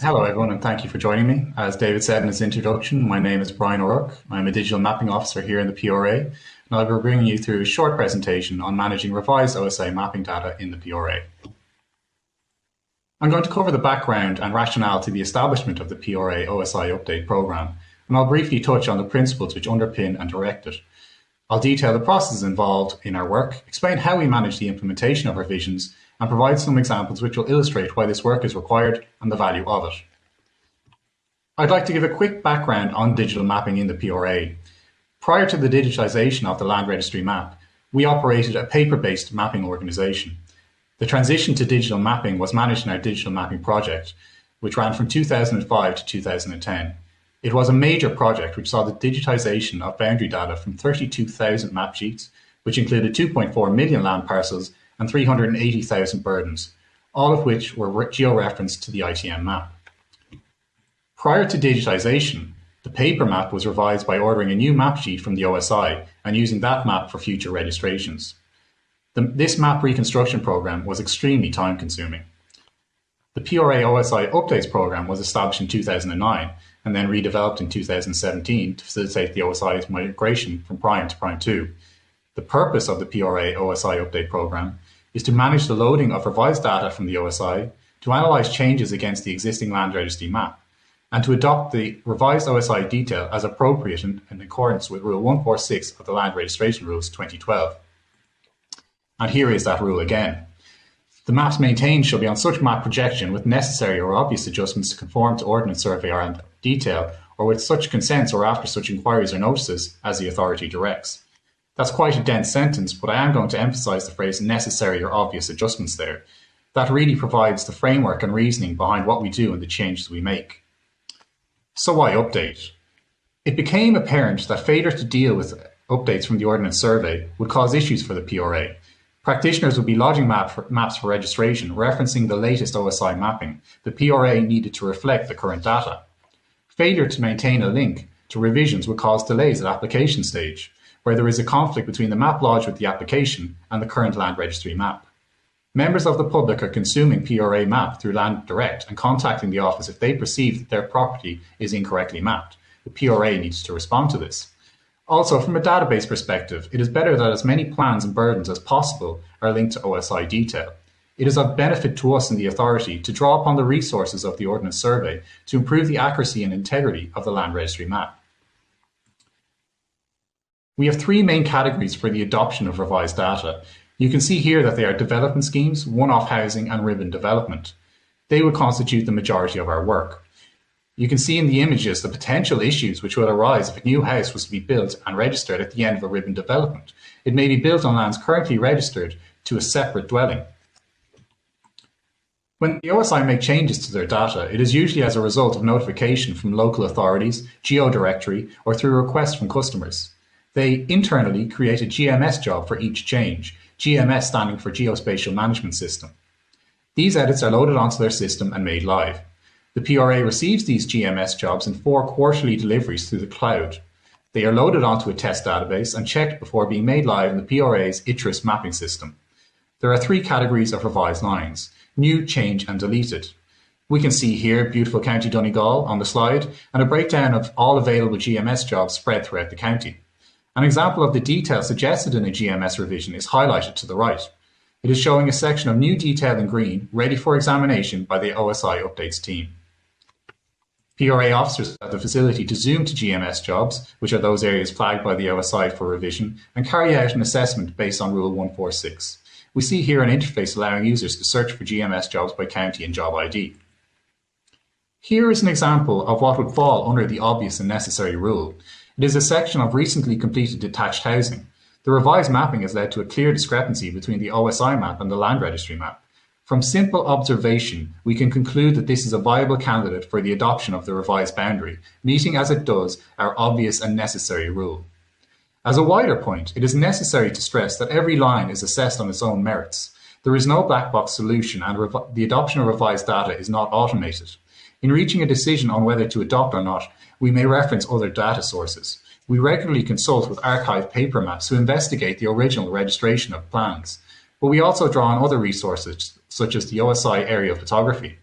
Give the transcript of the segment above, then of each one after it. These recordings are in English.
Hello, everyone, and thank you for joining me. As David said in his introduction, my name is Brian O'Rourke. I'm a digital mapping officer here in the PRA, and I'll be bringing you through a short presentation on managing revised OSi mapping data in the PRA. I'm going to cover the background and rationale to the establishment of the PRA OSi Update programme, and I'll briefly touch on the principles which underpin and direct it. I'll detail the processes involved in our work, explain how we manage the implementation of revisions, and provide some examples which will illustrate why this work is required and the value of it. I'd like to give a quick background on digital mapping in the PRA. Prior to the digitisation of the land registry map, we operated a paper-based mapping organisation. The transition to digital mapping was managed in our digital mapping project, which ran from 2005 to 2010. It was a major project which saw the digitisation of boundary data from 32,000 map sheets, which included 2.4 million land parcels and 380,000 burdens, all of which were geo-referenced to the ITM map. Prior to digitisation, the paper map was revised by ordering a new map sheet from the OSi and using that map for future registrations. This map reconstruction programme was extremely time-consuming. The PRA OSi Updates programme was established in 2009 and then redeveloped in 2017 to facilitate the OSi's migration from Prime to Prime 2. The purpose of the PRA OSi Update programme is to manage the loading of revised data from the OSi, to analyse changes against the existing land registry map, and to adopt the revised OSi detail as appropriate in accordance with Rule 146 of the Land Registration Rules 2012. And here is that rule again. The maps maintained shall be on such map projection with necessary or obvious adjustments to conform to Ordnance Survey Ireland detail, or with such consents or after such inquiries or notices as the authority directs. That's quite a dense sentence, but I am going to emphasise the phrase necessary or obvious adjustments there. That really provides the framework and reasoning behind what we do and the changes we make. So why update? It became apparent that failure to deal with updates from the Ordnance Survey would cause issues for the PRA. Practitioners would be lodging maps for registration referencing the latest OSi mapping. The PRA needed to reflect the current data. Failure to maintain a link to revisions would cause delays at application stage, where there is a conflict between the map lodged with the application and the current land registry map. Members of the public are consuming PRA map through Land Direct and contacting the office if they perceive that their property is incorrectly mapped. The PRA needs to respond to this. Also, from a database perspective, it is better that as many plans and burdens as possible are linked to OSi detail. It is of benefit to us in the authority to draw upon the resources of the Ordnance Survey to improve the accuracy and integrity of the land registry map. We have three main categories for the adoption of revised data. You can see here that they are development schemes, one-off housing, and ribbon development. They would constitute the majority of our work. You can see in the images the potential issues which would arise if a new house was to be built and registered at the end of a ribbon development. It may be built on lands currently registered to a separate dwelling. When the OSi make changes to their data, it is usually as a result of notification from local authorities, GeoDirectory, or through a request from customers. They internally create a GMS job for each change, GMS standing for Geospatial Management System. These edits are loaded onto their system and made live. The PRA receives these GMS jobs in 4 quarterly deliveries through the cloud. They are loaded onto a test database and checked before being made live in the PRA's ITRIS mapping system. There are 3 categories of revised lines: new, change, and deleted. We can see here beautiful County Donegal on the slide and a breakdown of all available GMS jobs spread throughout the county. An example of the detail suggested in a GMS revision is highlighted to the right. It is showing a section of new detail in green, ready for examination by the OSi Updates team. PRA officers have the facility to zoom to GMS jobs, which are those areas flagged by the OSi for revision, and carry out an assessment based on Rule 146. We see here an interface allowing users to search for GMS jobs by county and job ID. Here is an example of what would fall under the obvious and necessary rule. It is a section of recently completed detached housing. The revised mapping has led to a clear discrepancy between the OSi map and the land registry map. From simple observation, we can conclude that this is a viable candidate for the adoption of the revised boundary, meeting as it does our obvious and necessary rule. As a wider point, it is necessary to stress that every line is assessed on its own merits. There is no black box solution, and the adoption of revised data is not automated. In reaching a decision on whether to adopt or not, we may reference other data sources. We regularly consult with archived paper maps who investigate the original registration of plans, but we also draw on other resources such as the OSi area of photography.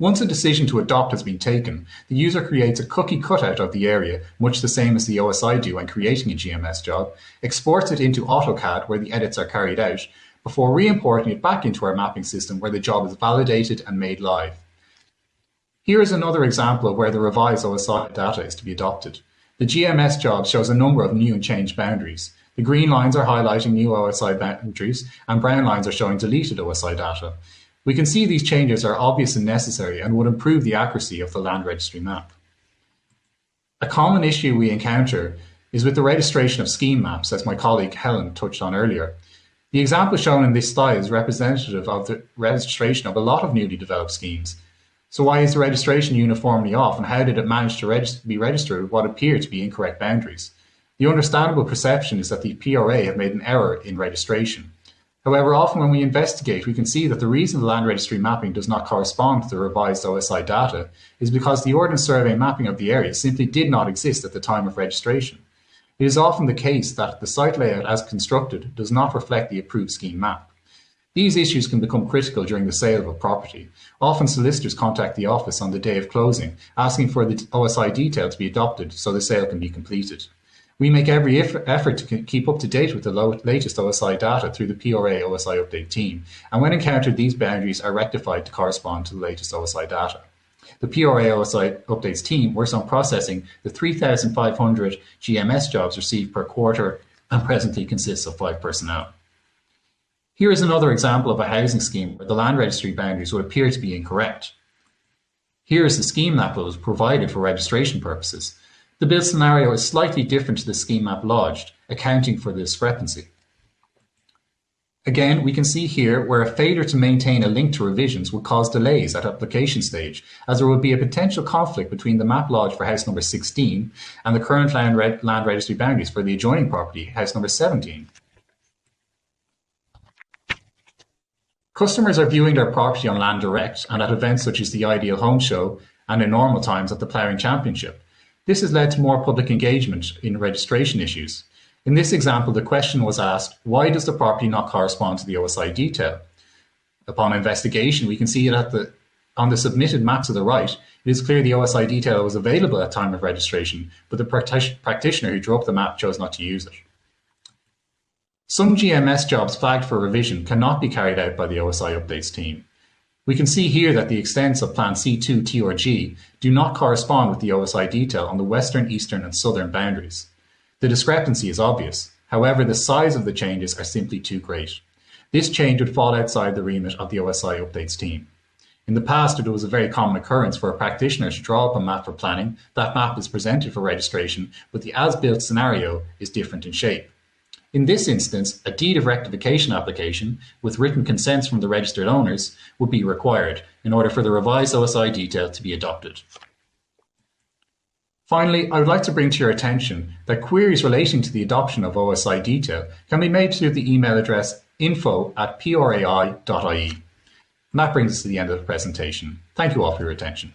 Once a decision to adopt has been taken, the user creates a cookie cutout of the area, much the same as the OSI do when creating a GMS job, exports it into AutoCAD where the edits are carried out, before re-importing it back into our mapping system where the job is validated and made live. Here is another example of where the revised OSI data is to be adopted. The GMS job shows a number of new and changed boundaries. The green lines are highlighting new OSI boundaries, and brown lines are showing deleted OSI data. We can see these changes are obvious and necessary and would improve the accuracy of the land registry map. A common issue we encounter is with the registration of scheme maps, as my colleague Helen touched on earlier. The example shown in this slide is representative of the registration of a lot of newly developed schemes. So why is the registration uniformly off, and how did it manage to be registered with what appear to be incorrect boundaries? The understandable perception is that the PRA have made an error in registration. However, often when we investigate, we can see that the reason the land registry mapping does not correspond to the revised OSI data is because the Ordnance Survey mapping of the area simply did not exist at the time of registration. It is often the case that the site layout as constructed does not reflect the approved scheme map. These issues can become critical during the sale of a property. Often solicitors contact the office on the day of closing, asking for the OSI detail to be adopted so the sale can be completed. We make every effort to keep up to date with the latest OSI data through the PRA OSi Update team, and when encountered, these boundaries are rectified to correspond to the latest OSI data. The PRA OSi Updates team works on processing the 3,500 GMS jobs received per quarter and presently consists of 5 personnel. Here is another example of a housing scheme where the land registry boundaries would appear to be incorrect. Here is the scheme map that was provided for registration purposes. The build scenario is slightly different to the scheme map lodged, accounting for the discrepancy. Again, we can see here where a failure to maintain a link to revisions would cause delays at application stage, as there would be a potential conflict between the map lodged for house number 16 and the current land registry boundaries for the adjoining property, house number 17. Customers are viewing their property on Land Direct and at events such as the Ideal Home Show and in normal times at the Ploughing Championship. This has led to more public engagement in registration issues. In this example, the question was asked, why does the property not correspond to the OSI detail? Upon investigation, we can see that on the submitted map to the right, it is clear the OSI detail was available at time of registration, but the practitioner who drew up the map chose not to use it. Some GMS jobs flagged for revision cannot be carried out by the OSI Updates team. We can see here that the extents of Plan C2 T or G do not correspond with the OSI detail on the western, eastern and southern boundaries. The discrepancy is obvious. However, the size of the changes are simply too great. This change would fall outside the remit of the OSI Updates team. In the past, it was a very common occurrence for a practitioner to draw up a map for planning. That map is presented for registration, but the as-built scenario is different in shape. In this instance, a deed of rectification application with written consents from the registered owners would be required in order for the revised OSI detail to be adopted. Finally, I would like to bring to your attention that queries relating to the adoption of OSI detail can be made through the email address info@prai.ie. And that brings us to the end of the presentation. Thank you all for your attention.